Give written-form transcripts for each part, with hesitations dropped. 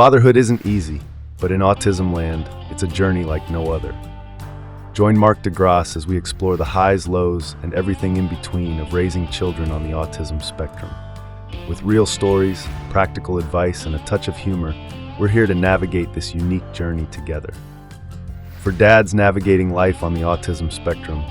Fatherhood isn't easy, but in Autismland, it's a journey like no other. Join Mark de Grasse as we explore the highs, lows, and everything in between of raising children on the autism spectrum. With real stories, practical advice, and a touch of humor, we're here to navigate this unique journey together. For dads navigating life on the autism spectrum,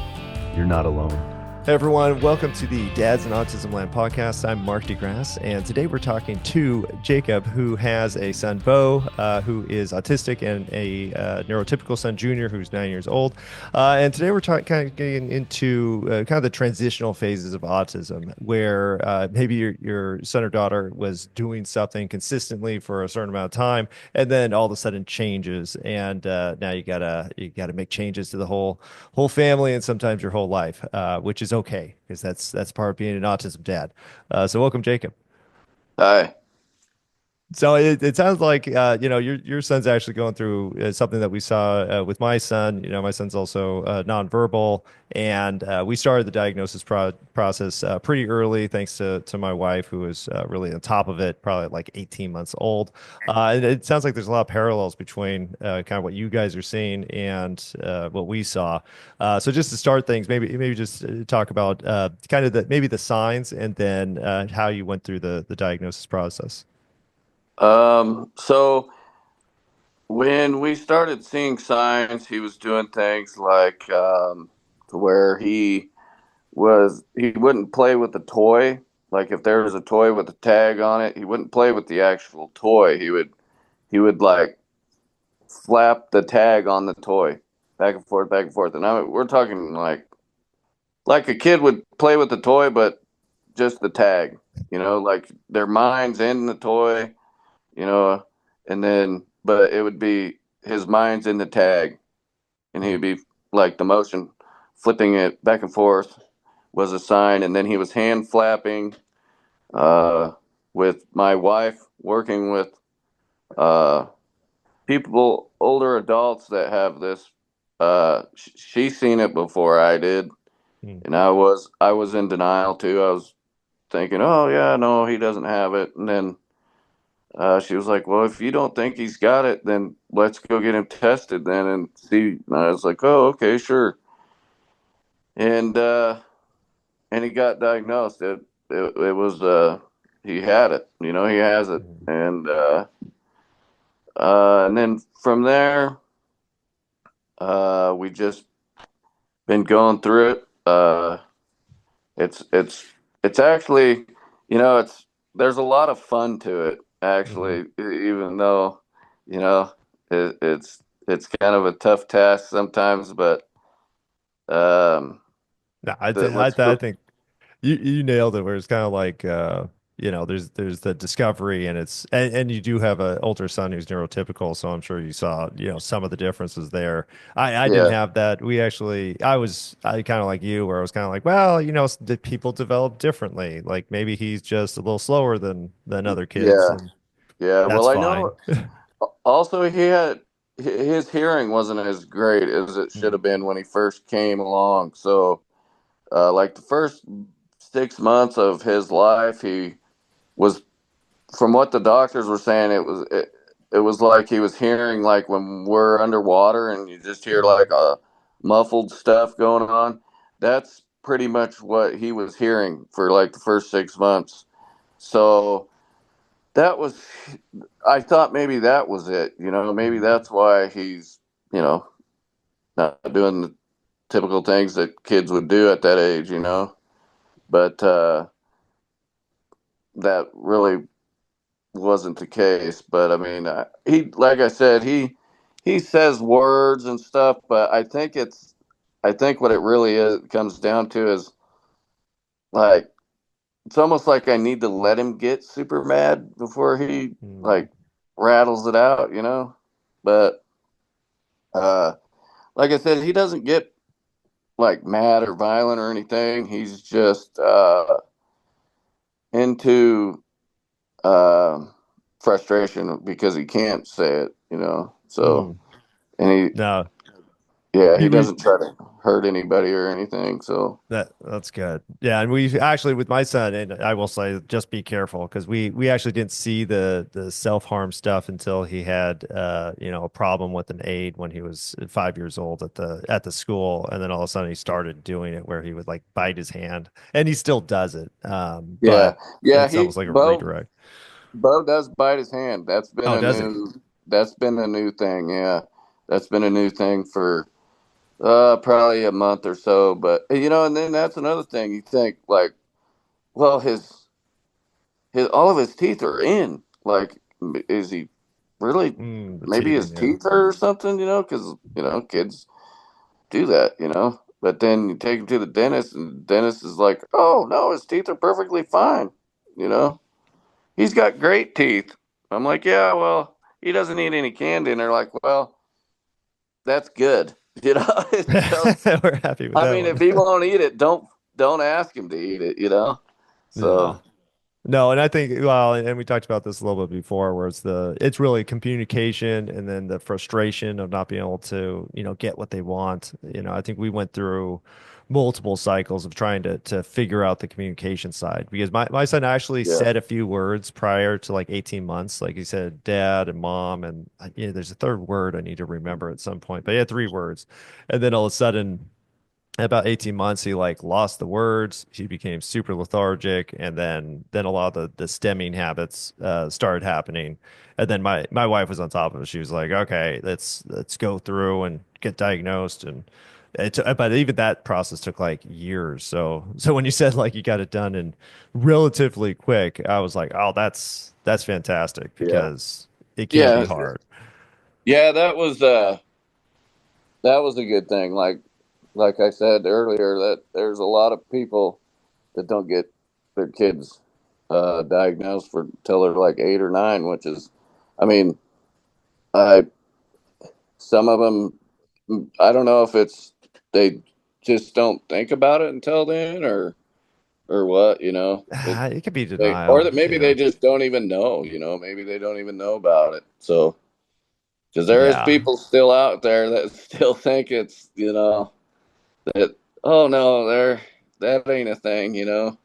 you're not alone. Hey everyone, welcome to the Dads in Autismland podcast. I'm Mark de Grasse, and today we're talking to Jacob, who has a son, Beau, who is autistic, and a neurotypical son, Junior, who's 9 years old. And today we're kind of getting into kind of the transitional phases of autism, where maybe your son or daughter was doing something consistently for a certain amount of time, and then all of a sudden changes, and now you gotta make changes to the whole family, and sometimes your whole life, which is okay, because that's part of being an autism dad. So welcome, Jacob. Hi. So it sounds like your son's actually going through something that we saw with my son. My son's also nonverbal, and we started the diagnosis process pretty early, thanks to my wife, who was really on top of it, probably at like 18 months old. And it sounds like there's a lot of parallels between kind of what you guys are seeing and what we saw. So just to start things, maybe just talk about kind of the signs, and then how you went through the diagnosis process. So when we started seeing signs, he was doing things like to where he wouldn't play with the toy. Like if there was a toy with a tag on it, he wouldn't play with the actual toy. He would like flap the tag on the toy back and forth, back and forth. And we're talking like a kid would play with the toy, but just the tag, like their mind's in the toy, you know, and then, but it would be his mind's in the tag, and he'd be like the motion, flipping it back and forth was a sign. And then he was hand flapping, with my wife working with, people, older adults that have this, she's seen it before I did. And I was in denial too. I was thinking, oh yeah, no, he doesn't have it. And then, she was like, well, if you don't think he's got it, then let's go get him tested then and see. And I was like, oh, okay, sure. And he got diagnosed. It was, he had it, he has it. And then from there, we just been going through it. It's actually, there's a lot of fun to it, actually, even though, it's kind of a tough task sometimes, but, No, I think you nailed it. Where it's kind of like there's the discovery, and and you do have an older son who's neurotypical, so I'm sure you saw some of the differences there. I didn't yeah, have that. I kind of like you, where I was kind of like, well, that people develop differently. Like maybe he's just a little slower than other kids, yeah, and yeah. that's Well, I fine. know also his hearing wasn't as great as it should have been when he first came along. So, like the first 6 months of his life, he was, from what the doctors were saying, it was like he was hearing like when we're underwater and you just hear like a muffled stuff going on. That's pretty much what he was hearing for like the first 6 months. So that was, I thought maybe that was it. Maybe that's why he's, not doing the typical things that kids would do at that age. But that really wasn't the case. But I mean, like I said, he says words and stuff, but I think what it really comes down to is like, it's almost like I need to let him get super mad before he like rattles it out. But uh, like I said, he doesn't get like mad or violent or anything. He's just into uh, frustration because he can't say it. So, Mhm. and No, yeah, he we doesn't try to. hurt anybody or anything. So That's good. Yeah, and we actually with my son, and I will say just be careful because we actually didn't see the self-harm stuff until he had a problem with an aide when he was 5 years old at the school, and then all of a sudden he started doing it where he would like bite his hand, and he still does it. yeah, But yeah. it's He almost like a Bo redirect. Bo does bite his hand. Oh, does he? That's been a new thing. Yeah, that's been a new thing for probably a month or so. But and then that's another thing. You think like, well, his all of his teeth are in. Like, is he really? The Maybe his teething, yeah. teeth hurt or something. Because kids do that. But then you take him to the dentist, and the dentist is like, "Oh no, his teeth are perfectly fine." You know, he's got great teeth. I'm like, "Yeah, well, he doesn't need any candy." And they're like, "Well, that's good." So We're happy with I that mean, if one. he won't eat it, don't ask him to eat it. Yeah. So No, and I think well, and we talked about this a little bit before, where it's really communication and then the frustration of not being able to, get what they want. I think we went through multiple cycles of trying to figure out the communication side because my son actually yeah, said a few words prior to like 18 months. Like he said dad and mom and there's a third word I need to remember at some point, but he had three words. And then all of a sudden at about 18 months he like lost the words, he became super lethargic, and then a lot of the stemming habits started happening. And then my wife was on top of it. She was like, okay, let's go through and get diagnosed. And but even that process took like years. So when you said like you got it done in relatively quick, I was like, oh, that's fantastic yeah, because it can be yeah, hard. yeah. That was a good thing. Like I said earlier, that there's a lot of people that don't get their kids diagnosed for till they're like 8 or 9, which is, I mean, I some of them, I don't know if it's they just don't think about it until then, or what, It could be or denial. that maybe Yeah. they just don't even know, maybe they don't even know about it. So, because there is Yeah. people still out there that still think it's, that, oh no, that ain't a thing. Oh,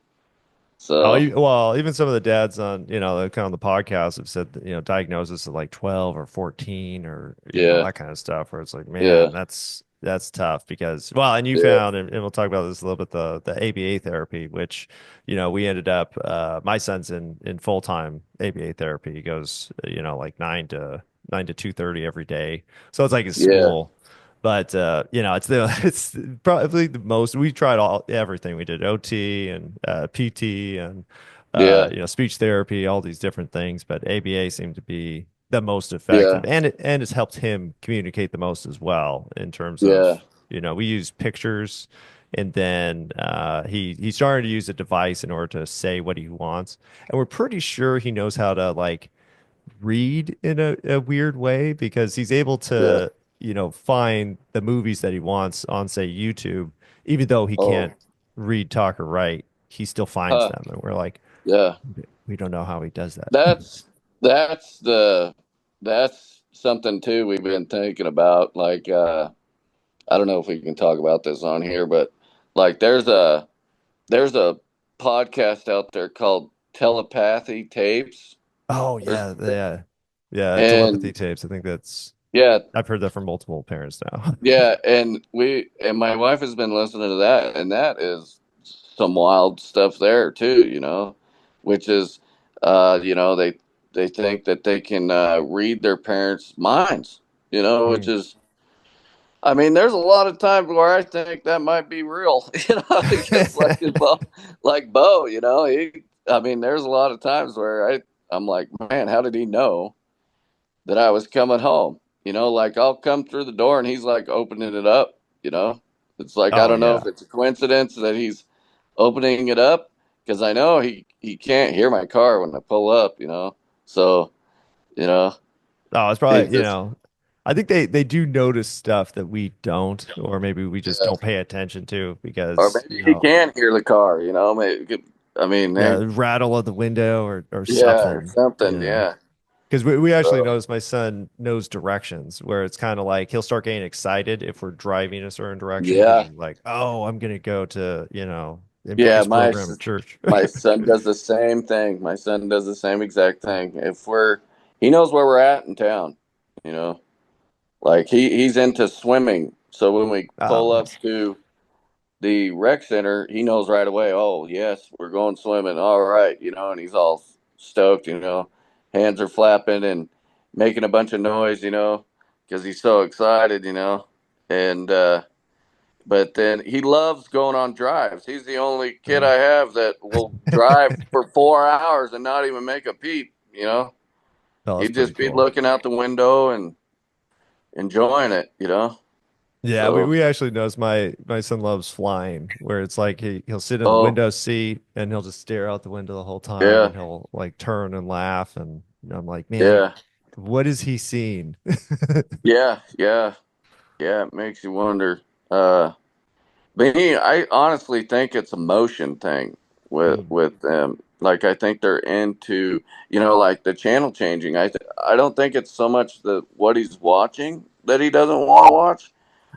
So well, even some of the dads on, the kind of the podcast have said that, diagnosis at like 12 or 14 or, yeah, that kind of stuff where it's like, yeah, man, that's tough because, well, and you yeah, found, and we'll talk about this a little bit, the ABA therapy, which, we ended up, my son's in full-time ABA therapy. He goes, like 9 to 2:30 every day. So it's like his yeah, school. But it's probably the most we tried everything. We did OT and PT and yeah, speech therapy, all these different things, but ABA seemed to be the most effective, yeah, and it's helped him communicate the most as well in terms yeah, of, we use pictures, and then he started to use a device in order to say what he wants, and we're pretty sure he knows how to like read in a weird way because he's able yeah. to, find the movies that he wants on, say, YouTube, even though he Oh, can't read, talk, or write, he still finds huh, them. And we're like, yeah. we don't know how he does that. That's that's the that's something too we've been thinking about. Like, I don't know if we can talk about this on here, but like there's a podcast out there called Telepathy Tapes, Oh, or yeah, yeah. Yeah, telepathy and tapes. I think that's yeah, I've heard that from multiple parents now. yeah, and my wife has been listening to that, and that is some wild stuff there too, which is, they think that they can read their parents' minds, which Hmm. is, I mean, there's a lot of times where I think that might be real, because like Beau, I mean, there's a lot of times where I'm like, man, how did he know that I was coming home? Like I'll come through the door and he's like opening it up, It's like I Oh, don't know if yeah. it's a coincidence that he's opening it up because I know he can't hear my car when I pull up. So, you know, Oh, it's he's probably, just I think they do notice stuff that we don't, or maybe we just yeah. don't pay attention to Or because, maybe he can hear the car. Maybe I mean, yeah, rattle of the window or yeah, or something. something, Yeah. yeah. Because we actually So, notice my son knows directions where it's kind of like he'll start getting excited if we're driving a certain direction because yeah, he's like, oh, I'm gonna go to, yeah. Embrace program at church. My son does the same thing. My son does the same exact thing. He knows where we're at in town. You know, like he's into swimming. So when we Oh, pull up nice. to the rec center, he knows right away. Oh, yes, we're going swimming. All right, and he's all stoked. Hands are flapping and making a bunch of noise. Because he's so excited. And but then he loves going on drives. He's the only kid Oh. I have that will drive for 4 hours and not even make a peep. Oh, that's He'd pretty just be cool. looking out the window and enjoying it. Yeah, we, So, we actually notice my son loves flying, where it's like he'll sit in the oh window seat and he'll just stare out the window the whole time yeah, and he'll like turn and laugh and I'm like, man, yeah, what is he seeing? yeah, yeah. Yeah, it makes you wonder. But I honestly think it's a motion thing with Mm. with them. Like I think they're into, like the channel changing. I don't think it's so much the what he's watching that he doesn't want to watch.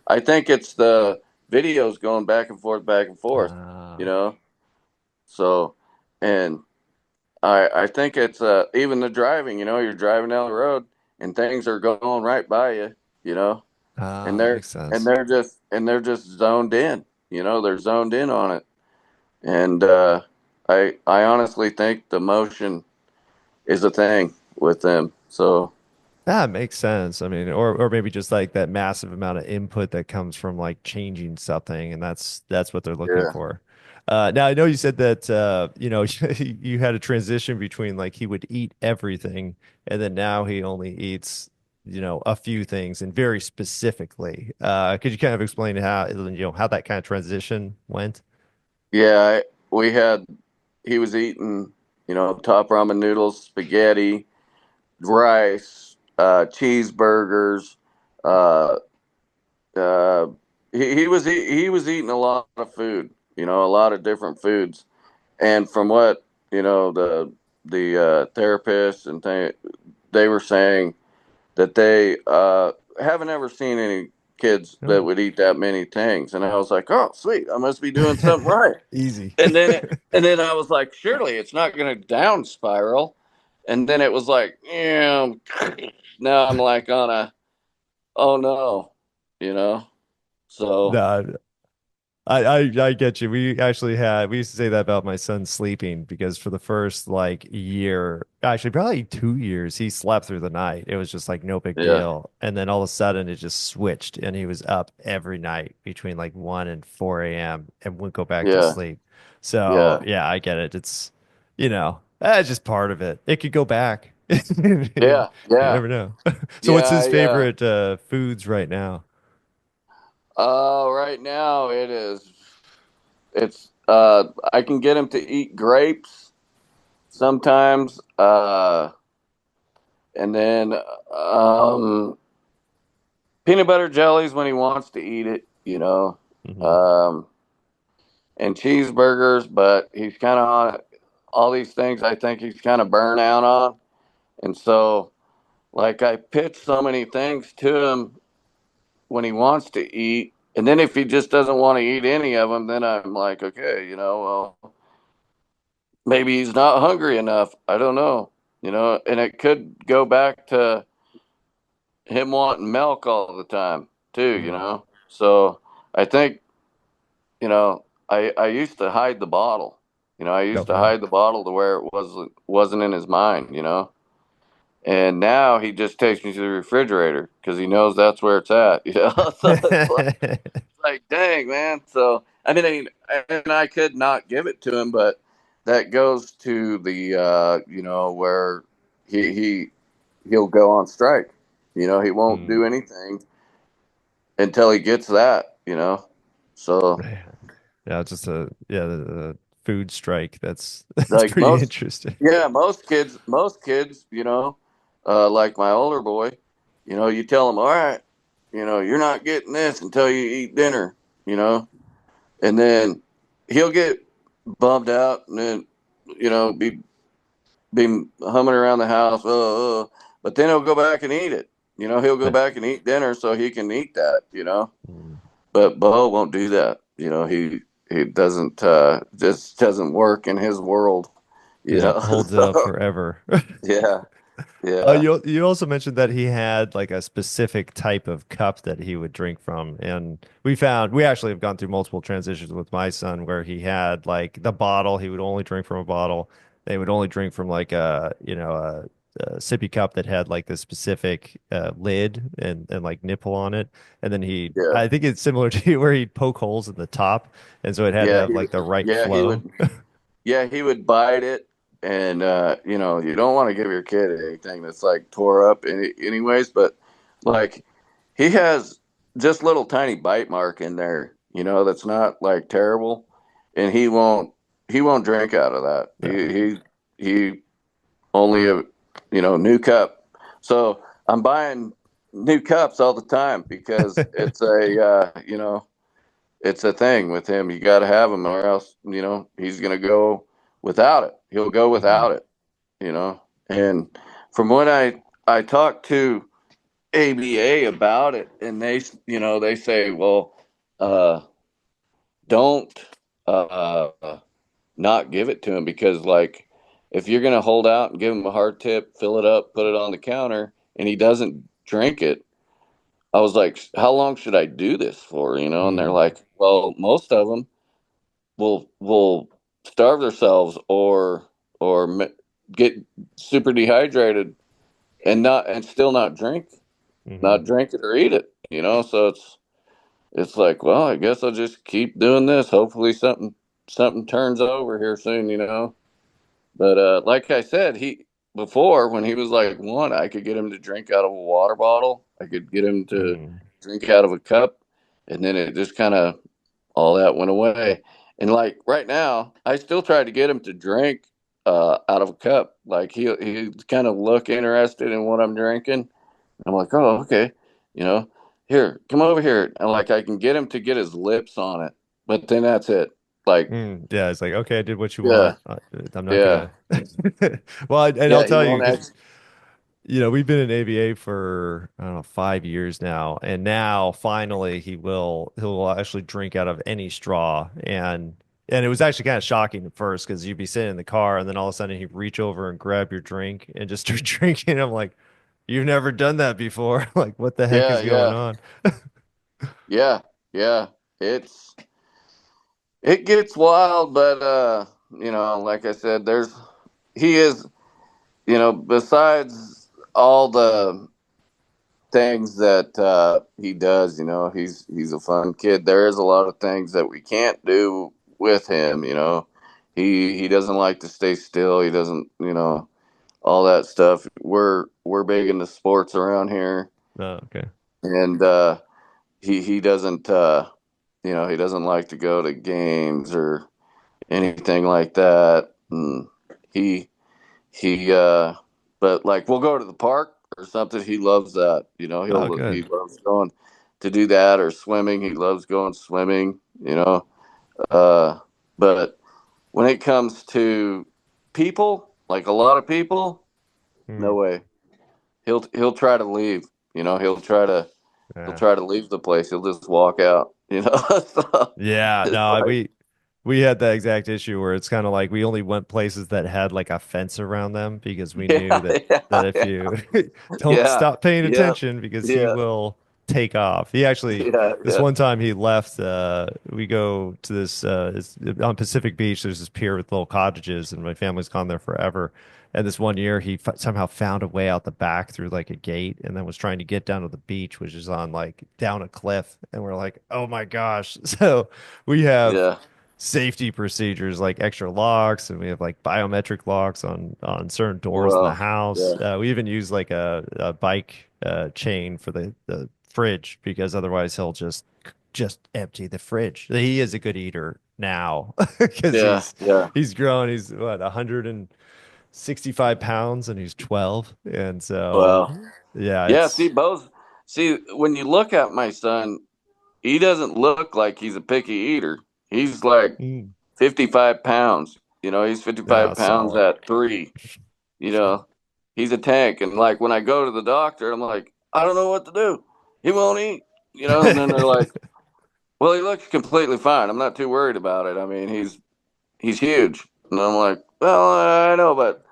I think it's the videos going back and forth, back and forth. You Ah, know. So, and I think it's even the driving. You're driving down the road and things are going right by you. You know and that they're makes and sense. they're just zoned in. They're zoned in on it, and I honestly think the motion is a thing with them. So That makes sense. I mean, or maybe just like that massive amount of input that comes from like changing something, and that's what they're looking yeah, for. Now I know you said that you had a transition between like he would eat everything, and then now he only eats a few things and very specifically. Could you kind of explain how that kind of transition went? yeah. We had he was eating top ramen noodles, spaghetti, rice, cheeseburgers. Uh, uh, he was eating a lot of food. A lot of different foods. And from what the therapists and they were saying that they haven't ever seen any kids that No. would eat that many things. And I was like, oh, sweet, I must be doing something right. Easy. And then I was like, surely it's not going to down spiral. And then it was like, yeah. Now I'm like on a, oh no, you know. So No, I get you. We used to say that about my son sleeping because for the first like year, actually probably 2 years, he slept through the night. It was just like no big yeah, deal. And then all of a sudden it just switched and he was up every night between like 1 and 4 a.m. and wouldn't go back to yeah, sleep. So yeah, yeah, I get it. That's just part of it. It could go back. You yeah, yeah, never know. So what's yeah, his yeah. favorite foods right now? Right now it's I can get him to eat grapes sometimes, and then peanut butter jellies when he wants to eat it. Mhm. Um, and cheeseburgers, but he's kind of on all these things. I think he's kind of burnt out on, and so like I pitch so many things to him when he wants to eat. And then if he just doesn't want to eat any of them, then I'm like, okay, well, maybe he's not hungry enough. I don't know. And it could go back to him wanting milk all the time too. So I think, I used to hide the bottle. I used to Okay. hide the bottle to where it wasn't in his mind. And now he just takes me to the refrigerator because he knows that's where it's at. So it's like, dang, man. So I mean, and I could not give it to him, but that goes to the where he he'll go on strike. He won't Mm. do anything until he gets that. So Yeah, just the food strike. That's like pretty interesting. most kids, like my older boy, you tell him, all right, you're not getting this until you eat dinner, you know, and then he'll get bummed out and then be be humming around the house, but then he'll go back and eat it. He'll go back and eat dinner so he can eat that. Mm. But Beau won't do that. He doesn't just doesn't work in his world. You Yeah, know, holds it up so forever. yeah, yeah, You also mentioned that he had like a specific type of cup that he would drink from, and we actually have gone through multiple transitions with my son where he had like the bottle. He would only drink from a bottle. They would only drink from like a sippy cup that had like the specific lid and like nipple on it, and then yeah, I think it's similar to you where he'd poke holes in the top, and so it had to yeah. have like the right Yeah, he flow. would. Yeah, he would bite it, and you don't want to give your kid anything that's like tore up anyways. But like, he has just little tiny bite mark in there, that's not like terrible, and he won't drink out of that. No. He only a new cup. So I'm buying new cups all the time because it's a thing with him. You got to have him, or else he's gonna go without it. He'll go Mhm. without it. You know. And from what I talked to ABA about it, and they say, well, uh, don't uh, not give it to him because like if you're gonna hold out and give him a hard tip, fill it up, put it on the counter, and he doesn't drink it. I was like, how long should I do this for? And they're Mm. like, well, most of them will starve themselves or get super dehydrated and still Mhm. not drink it or eat it. So it's like, well, I guess I'll just keep doing this. Hopefully something turns over here soon. But like I said, he before when he was like one, I could get him to drink out of a water bottle. I could get him to Mm. drink out of a cup, and then it just kind of all that went away. And like right now, I still try to get him to drink out of a cup. Like he kind of look interested in what I'm drinking. I'm like, oh, okay, you know, here, come over here, and like I can get him to get his lips on it, but then that's it. Like, Mm. Yeah, it's like, okay, I did what you yeah, want. I'm not yeah, gonna. Well, and I'll yeah. He tell you won't because act. we've been in ABA for I don't know 5 years now, and now finally he'll actually drink out of any straw, and it was actually kind of shocking at first because you'd be sitting in the car, and then all of a sudden he'd reach over and grab your drink and just start drinking. I'm like, you've never done that before. Like, what the heck Yeah, is going yeah, on? yeah, yeah. It gets wild, but like I said, he is, besides all the things that he does, he's a fun kid. There is a lot of things that we can't do with him. He doesn't like to stay still. He doesn't, all that stuff. We're big into sports around here, Oh, okay. and he doesn't, he doesn't like to go to games or anything like that. And he he but like we'll go to the park or something. He loves that. Oh, He good. loves going to do that or swimming. He loves going swimming. Uh, but when it comes to people, like a lot of people, Hmm. no way. He'll try to leave. He'll Yeah. try to leave the place. He'll just walk out. So, Yeah, it's no, like we had that exact issue where it's kind of like we only went places that had like a fence around them because we knew yeah, that if yeah, you don't yeah, stop paying yeah, attention because he yeah, will take off. He actually yeah, this yeah. one time he left we go to this it's, on Pacific Beach there's this pier with little cottages and my family's gone there forever. And this one year he somehow found a way out the back through like a gate and then was trying to get down to the beach which is on like down a cliff and we're like, "Oh my gosh." So we have Yeah. safety procedures like extra locks and we have like biometric locks on certain doors in the Well, house. yeah, We even use like a bike chain for the fridge because otherwise he'll just empty the fridge. He is a good eater now because yeah, yeah. he's grown. He's what 165 pounds and he's 12, and so Well, yeah, yeah. it's See, when you look at my son, he doesn't look like he's a picky eater. He's like mm, 55 pounds. He's 55 yeah, pounds solid. at 3. you know, he's a tank. And like when I go to the doctor, I'm like, I don't know what to do. He won't eat, and then they're like, well, he looks completely fine. I'm not too worried about it. I mean, he's huge. And I'm like, well, I know, but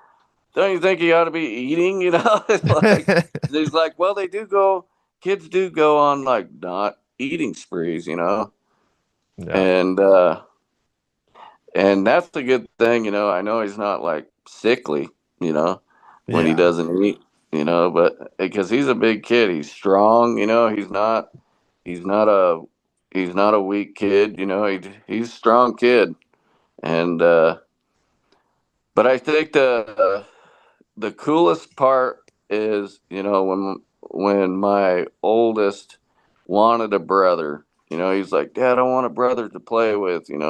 don't you think he ought to be eating? It's like he's like, well, kids do go on like not eating sprees. Yeah. And and that's a good thing. I know he's not like sickly, you know, when he Yeah. doesn't eat, but because he's a big kid, he's strong. He's not a he's not a weak kid. He's a strong kid. And but I think the coolest part is, when my oldest wanted a brother. He's like, Dad, I want a brother to play with. And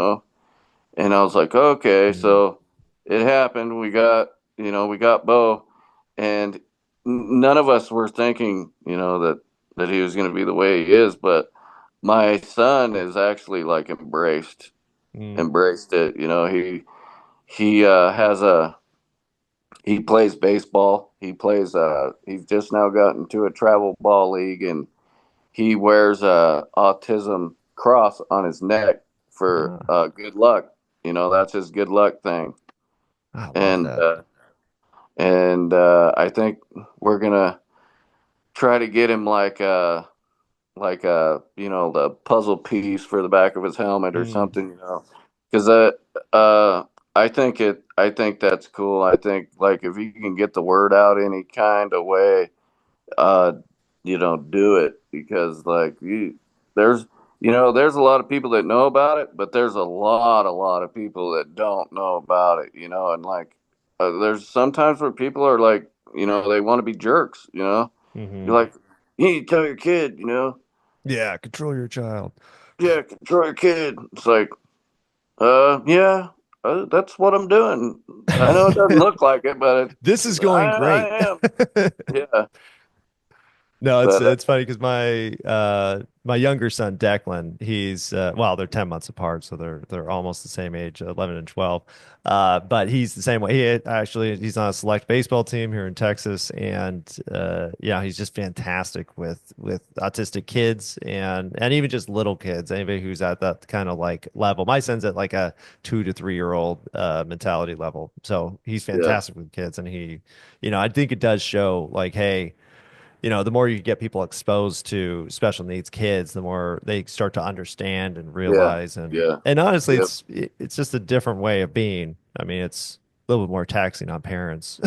I was like, okay. Mm. So it happened. We got Beau, and none of us were thinking, that he was going to be the way he is. But my son is actually like Mm. embraced it. He plays baseball. He's just now gotten to a travel ball league, and he wears a autism cross on his neck for Ah, good luck. That's his good luck thing. I love And that. I think we're gonna try to get him like the puzzle piece for the back of his helmet or Mm. something. Because I think that's cool. I think like if you can get the word out any kind of way, uh, do it, because like there's there's a lot of people that know about it, but there's a lot of people that don't know about it. And like there's sometimes where people are like, they want to be jerks. Hmm. You're like, you need to tell your kid. Yeah, control your child. Yeah, control your kid. It's like, yeah, that's what I'm doing. I know it doesn't look like it, but This is I, going great. I am. Yeah, No, it's but it's funny because my younger son Declan, he's well, they're 10 months apart, so they're almost the same age, 11 and 12. But he's the same way. He's on a select baseball team here in Texas, and yeah, he's just fantastic with autistic kids and even just little kids, anybody who's at that kind of like level. My son's at like a 2 to 3 year old mentality level, so he's yeah, fantastic with kids, and I think it does show like, hey, the more you get people exposed to special needs kids, the more they start to understand and yeah, realize. And yeah, and honestly, yeah, it's just a different way of being. I mean, it's a little bit more taxing on parents.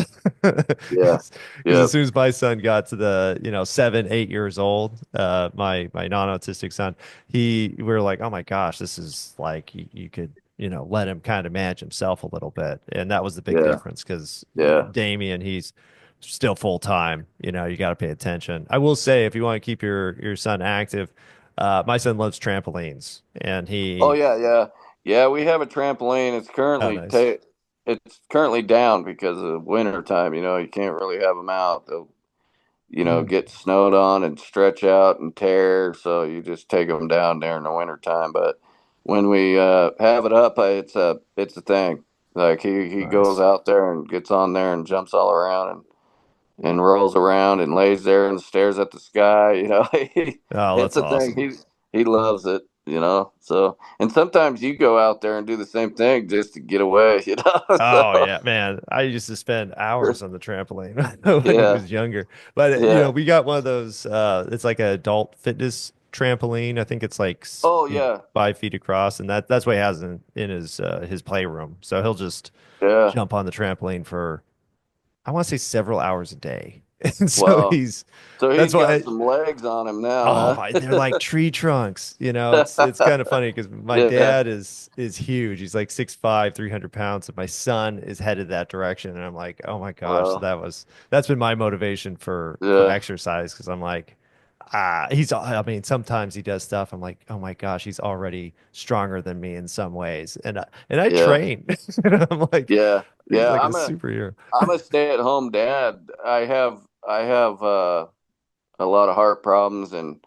yeah, Because yeah, as soon as my son got to the 7, 8 years old, my non-autistic son, we were like, oh my gosh, this is like you could let him kind of manage himself a little bit, and that was the big yeah, difference because yeah. Damien, he's still full time. You got to pay attention. I will say, if you want to keep your son active, my son loves trampolines, and Oh he yeah, yeah, yeah. We have a trampoline. oh nice. It's currently down because of winter time. You can't really have them out. They'll Mm, get snowed on and stretch out and tear. So you just take them down there in the winter time. But when we have it up, it's a thing. Like he goes nice. out there and gets on there and jumps all around and rolls around and lays there and stares at the sky. Oh, It's that's a thing. awesome. He loves it. So and sometimes you go out there and do the same thing just to get away. Oh So yeah, man. I used to spend hours on the trampoline when he yeah, was younger. But yeah. we got one of those it's like an adult fitness trampoline. I think it's like Oh yeah, 5 feet across, and that's what he has in his playroom. So he'll just yeah. jump on the trampoline for, I want to say, several hours a day. And so Wow. So that's he's got why, some legs on him oh now, my, they're huh? like tree trunks. It's kind of funny because my Yeah. dad is huge. He's like 6'5", 300 pounds, and my son is headed that direction. And I'm like, oh my gosh, Well, that's been my motivation for yeah, exercise because I'm like, I mean, sometimes he does stuff. I'm like, oh my gosh, he's already stronger than me in some ways, and I yeah, train. And I'm like, yeah, he's yeah. like a I'm a superhero. I'm a stay-at-home dad. I have a lot of heart problems and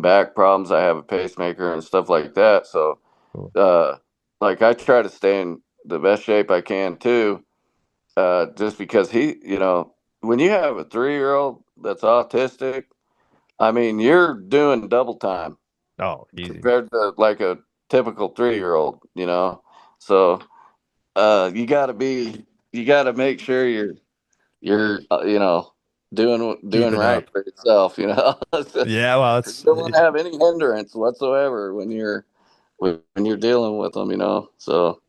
back problems. I have a pacemaker and stuff like that. So, Cool. uh, like I try to stay in the best shape I can too. just because when you have a 3-year-old that's autistic, I mean, you're doing double time Oh, easy. compared to like a typical 3-year-old. So you got to make sure you're doing Keep it right up. for yourself. Yeah, well, You it's don't want to have any hindrance whatsoever when you're dealing with them. So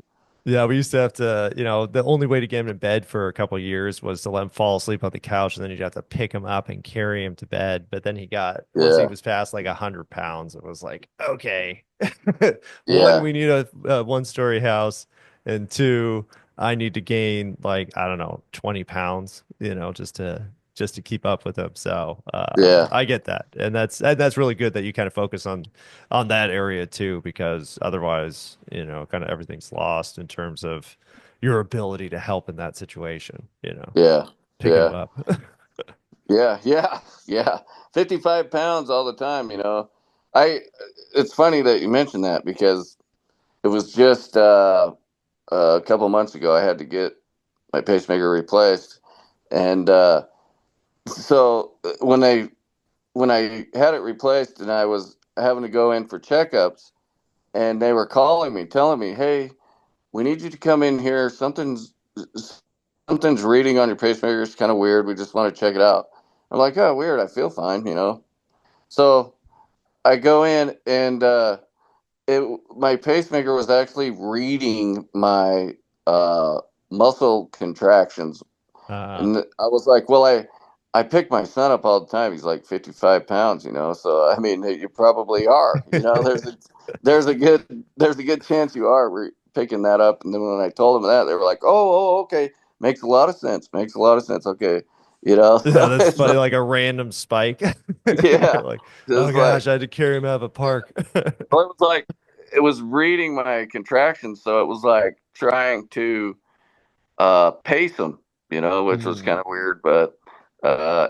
yeah, we used to have to, the only way to get him in bed for a couple of years was to let him fall asleep on the couch, and then you'd have to pick him up and carry him to bed. But then once he yeah, was past like 100 pounds, it was like, okay, one, yeah, we need a one-story house, and two, I need to gain like, I don't know, 20 pounds, just to keep up with him. So yeah, I get that, and that's really good that you kind of focus on that area too, because otherwise, kind of everything's lost in terms of your ability to help in that situation, yeah, picking them yeah, up. yeah, yeah, yeah. 55 pounds all the time. I. It's funny that you mentioned that because it was just a couple months ago I had to get my pacemaker replaced, and so when I had it replaced and I was having to go in for checkups, and they were calling me, telling me, "Hey, we need you to come in here. Something's reading on your pacemaker. It's kind of weird. We just want to check it out." I'm like, "Oh, weird. I feel fine." So I go in, and my pacemaker was actually reading my muscle contractions. Uh, And I was like, well, I pick my son up all the time. He's like 55 pounds. So I mean, you probably are. There's a good chance you are picking that up. And then when I told them that, they were like, oh, okay, makes a lot of sense. Makes a lot of sense. Okay, yeah, so that's it's funny, like, like a random spike. yeah, Like, oh just like gosh, I had to carry him out of a park. well, it was reading my contractions, so it was like trying to pace them, which was Hmm. kind of weird, but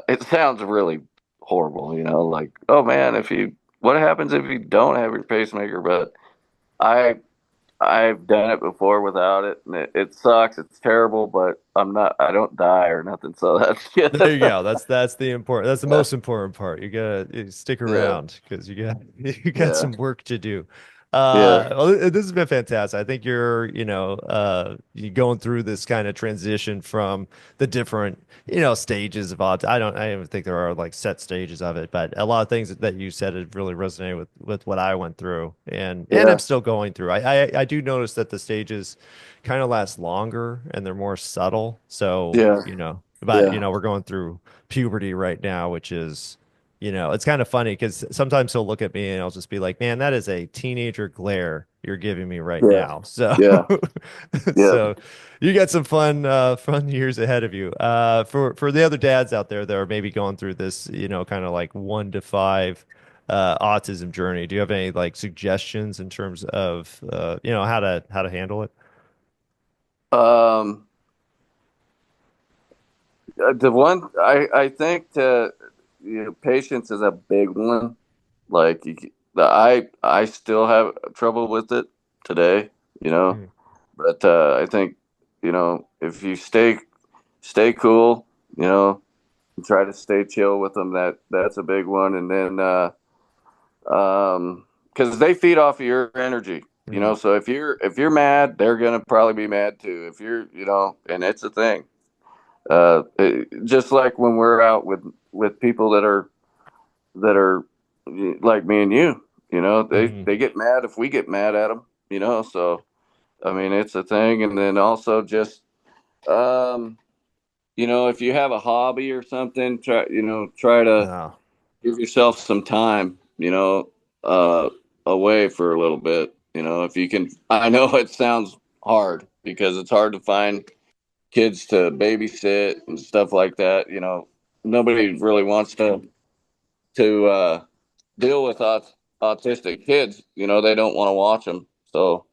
it sounds really horrible, like, oh man, what happens if you don't have your pacemaker? But I I've done it before without it, and it sucks. It's terrible, but I don't die or nothing, so that's good. There you go. That's the Yeah, most important part. You stick yeah, around because you got yeah, some work to do. yeah, Well, this has been fantastic. I think you going through this kind of transition from the different, stages of autism. I don't even think there are like set stages of it, but a lot of things that you said have really resonated with what I went through, and I'm yeah, still going through. I do notice that the stages kind of last longer and they're more subtle. So, yeah, but yeah, we're going through puberty right now, which is, it's kind of funny because sometimes he'll look at me and I'll just be like, man, that is a teenager glare you're giving me right yeah, now. So, yeah, yeah. so you got some fun years ahead of you. For the other dads out there that are maybe going through this, kind of like 1 to 5 autism journey, do you have any like suggestions in terms of, how to handle it? Um, the one I think patience is a big one. Like I still have trouble with it today. Mm. But I think if you stay cool, and try to stay chill with them. That's a big one. And then because they feed off of your energy. Mm. So if you're mad, they're gonna probably be mad too. If and it's a thing. Just like when we're out with people that are like me and you, they Mhm. they get mad if we get mad at them. So I mean, it's a thing. And then also just if you have a hobby or something, try to Oh, give yourself some time, uh, away for a little bit. If you can. I know it sounds hard because it's hard to find kids to babysit and stuff like that. Nobody really wants to deal with autistic kids. They don't want to watch them. So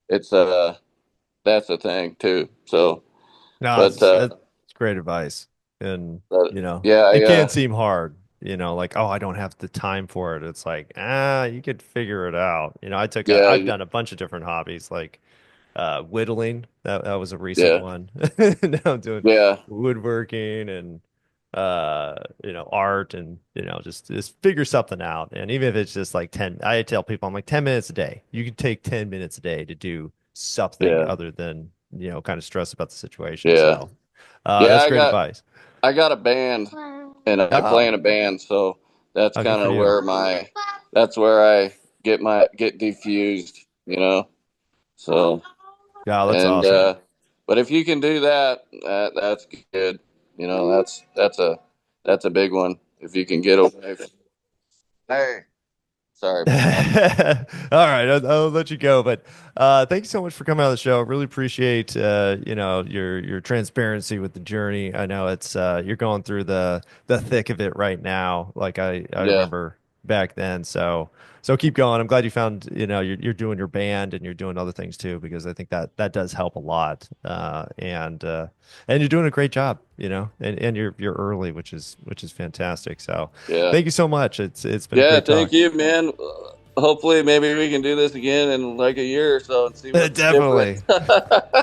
it's that's a thing too. So, no, but it's great advice. And, yeah, it can seem hard, like, oh, I don't have the time for it. It's like, you could figure it out. yeah, I've done a bunch of different hobbies. Like, whittling. That was a recent Yeah. one. Now I'm doing Yeah. woodworking and art and just figure something out. And even if it's just like 10, I tell people I'm like 10 minutes a day. You can take 10 minutes a day to do something Yeah. other than, kind of stress about the situation. Yeah. So Yeah. that's great advice. I got a band and I play Oh, in a band. So that's good kind for of you. that's where I get diffused, So, Yeah, that's and, awesome. but if you can do that, that's good. That's a big one. If you can get away. Hey, sorry All about that. right, I'll let you go. But thank you so much for coming on the show. I really appreciate your transparency with the journey. I know it's you're going through the thick of it right now, like I Yeah. remember back then. So keep going. I'm glad you found you're doing your band and you're doing other things too, because I think that does help a lot. And you're doing a great job. And you're early, which is fantastic. So Yeah. thank you so much. It's been a Yeah. great talk. Thank you, man. Hopefully, maybe we can do this again in like a year or so and see what's different. Definitely.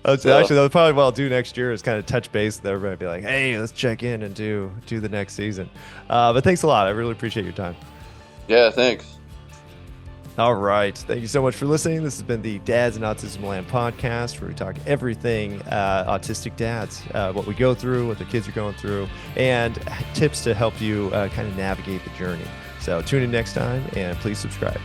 So, Actually, that's probably what I'll do next year is kind of touch base with everybody, be like, hey, let's check in and do the next season. But thanks a lot. I really appreciate your time. yeah, thanks. All right. Thank you so much for listening. This has been the Dads in Autismland podcast, where we talk everything autistic dads, what we go through, what the kids are going through, and tips to help you kind of navigate the journey. So tune in next time and please subscribe.